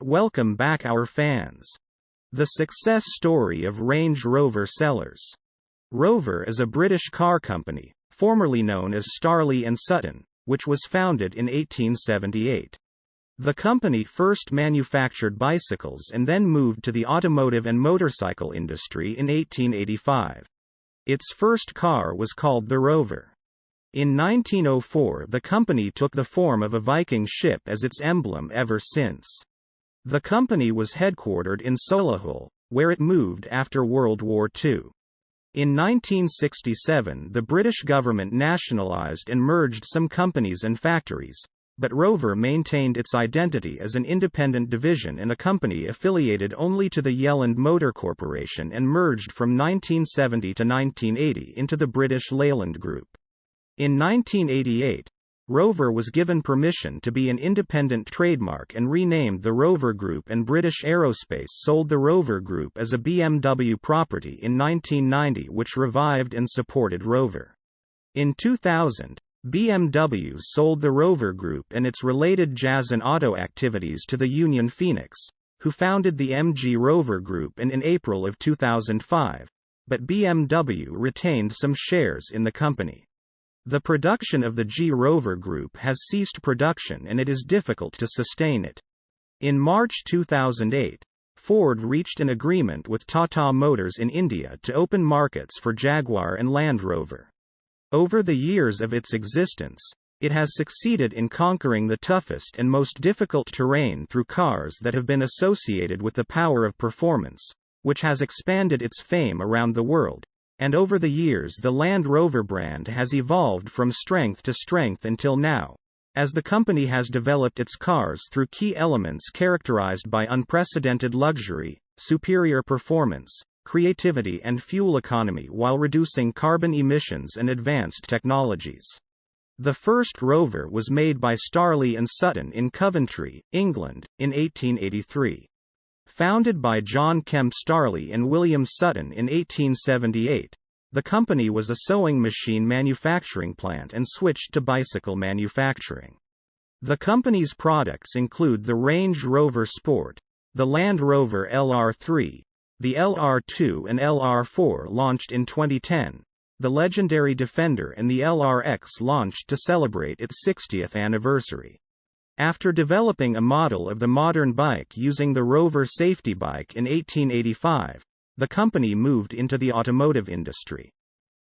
welcome back our fans. The success story of Range Rover sellers. Rover is a British car company, formerly known as Starley and Sutton, which was founded in 1878. The company first manufactured bicycles and then moved to the automotive and motorcycle industry in 1885. Its first car was called the Rover. In 1904, the company took the form of a Viking ship as its emblem ever since. The company was headquartered in Solihull, where it moved after World War II. In 1967, the British government nationalised and merged some companies and factories, but Rover maintained its identity as an independent division and a company affiliated only to the Yelland Motor Corporation and merged from 1970 to 1980 into the British Leyland Group. In 1988, Rover was given permission to be an independent trademark and renamed the Rover Group, and British Aerospace sold the Rover Group as a BMW property in 1990, which revived and supported Rover. In 2000, BMW sold the Rover Group and its related jazz and auto activities to the Union Phoenix, who founded the MG Rover Group in April of 2005, but BMW retained some shares in the company. The production of the G Rover Group has ceased production and it is difficult to sustain it. In March 2008, Ford reached an agreement with Tata Motors in India to open markets for Jaguar and Land Rover. Over the years of its existence, it has succeeded in conquering the toughest and most difficult terrain through cars that have been associated with the power of performance, which has expanded its fame around the world. And over the years, the Land Rover brand has evolved from strength to strength until now, as the company has developed its cars through key elements characterized by unprecedented luxury, superior performance, creativity and fuel economy while reducing carbon emissions and advanced technologies. The first Rover was made by Starley and Sutton in Coventry, England, in 1883. Founded by John Kemp Starley and William Sutton in 1878, the company was a sewing machine manufacturing plant and switched to bicycle manufacturing. The company's products include the Range Rover Sport, the Land Rover LR3, the LR2 and LR4 launched in 2010, the legendary Defender, and the LRX launched to celebrate its 60th anniversary. After developing a model of the modern bike using the Rover safety bike in 1885, the company moved into the automotive industry.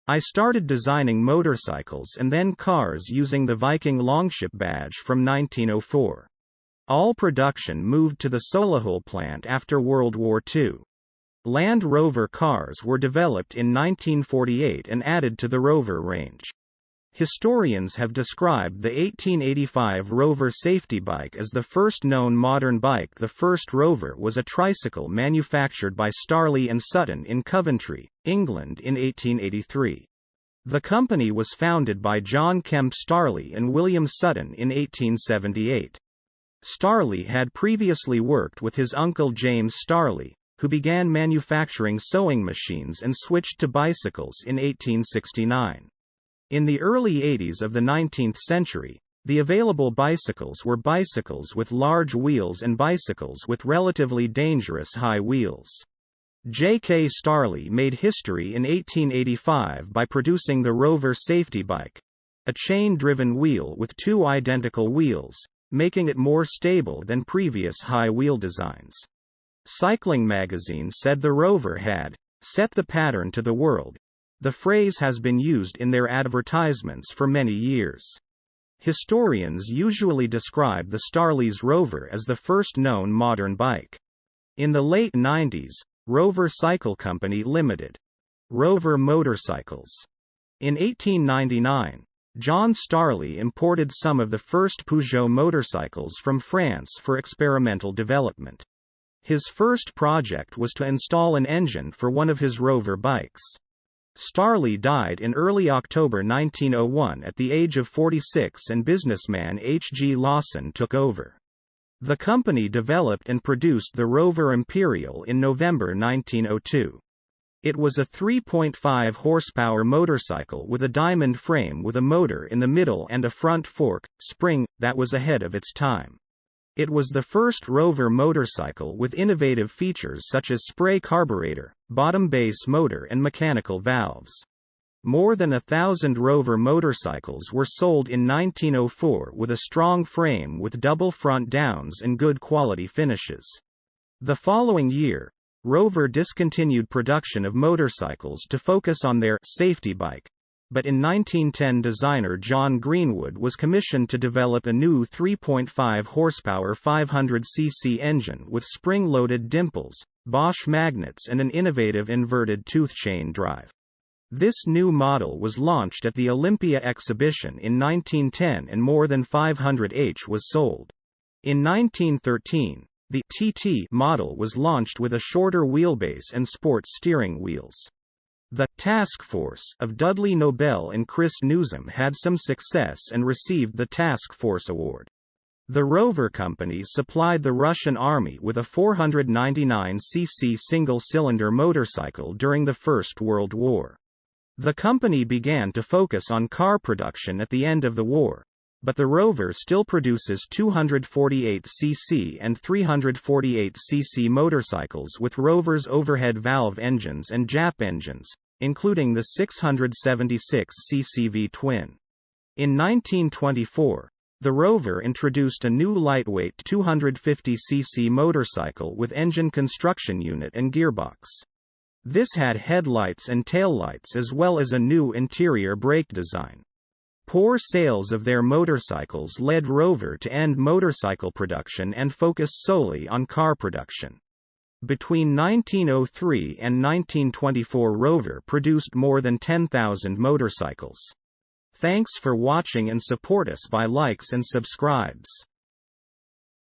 I started designing motorcycles and then cars using the Viking Longship badge from 1904. All production moved to the Solihull plant after World War II. Land Rover cars were developed in 1948 and added to the Rover range. Historians have described the 1885 Rover safety bike as the first known modern bike. The first Rover was a tricycle manufactured by Starley and Sutton in Coventry, England in 1883. The company was founded by John Kemp Starley and William Sutton in 1878. Starley had previously worked with his uncle James Starley, who began manufacturing sewing machines and switched to bicycles in 1869. In the early 80s of the 19th century, the available bicycles were bicycles with large wheels and bicycles with relatively dangerous high wheels. J.K. Starley made history in 1885 by producing the Rover safety bike, a chain-driven wheel with two identical wheels, making it more stable than previous high wheel designs. Cycling magazine said the Rover had set the pattern to the world. The phrase has been used in their advertisements for many years. Historians usually describe the Starley's Rover as the first known modern bike. In the late 90s, Rover Cycle Company Limited, Rover Motorcycles. In 1899, John Starley imported some of the first Peugeot motorcycles from France for experimental development. His first project was to install an engine for one of his Rover bikes. Starley died in early October 1901 at the age of 46 and businessman H. G. Lawson took over. The company developed and produced the Rover Imperial in November 1902. It was a 3.5 horsepower motorcycle with a diamond frame with a motor in the middle and a front fork, spring, that was ahead of its time. It was the first Rover motorcycle with innovative features such as spray carburetor, bottom base motor and mechanical valves. More than 1,000 Rover motorcycles were sold in 1904 with a strong frame with double front downs and good quality finishes. The following year, Rover discontinued production of motorcycles to focus on their safety bike, but in 1910 designer John Greenwood was commissioned to develop a new 3.5 horsepower 500cc engine with spring-loaded dimples, Bosch magnets and an innovative inverted tooth chain drive. This new model was launched at the Olympia exhibition in 1910 and more than 500h was sold. In 1913, the TT model was launched with a shorter wheelbase and sports steering wheels. The Task Force of Dudley Nobel and Chris Newsom had some success and received the Task Force Award. The Rover company supplied the Russian Army with a 499cc single-cylinder motorcycle during the First World War. The company began to focus on car production at the end of the war, but the Rover still produces 248cc and 348cc motorcycles with Rover's overhead valve engines and Jap engines, including the 676cc V-twin. In 1924, the Rover introduced a new lightweight 250cc motorcycle with engine construction unit and gearbox. This had headlights and taillights as well as a new interior brake design. Poor sales of their motorcycles led Rover to end motorcycle production and focus solely on car production. Between 1903 and 1924, Rover produced more than 10,000 motorcycles. Thanks for watching and support us by likes and subscribes.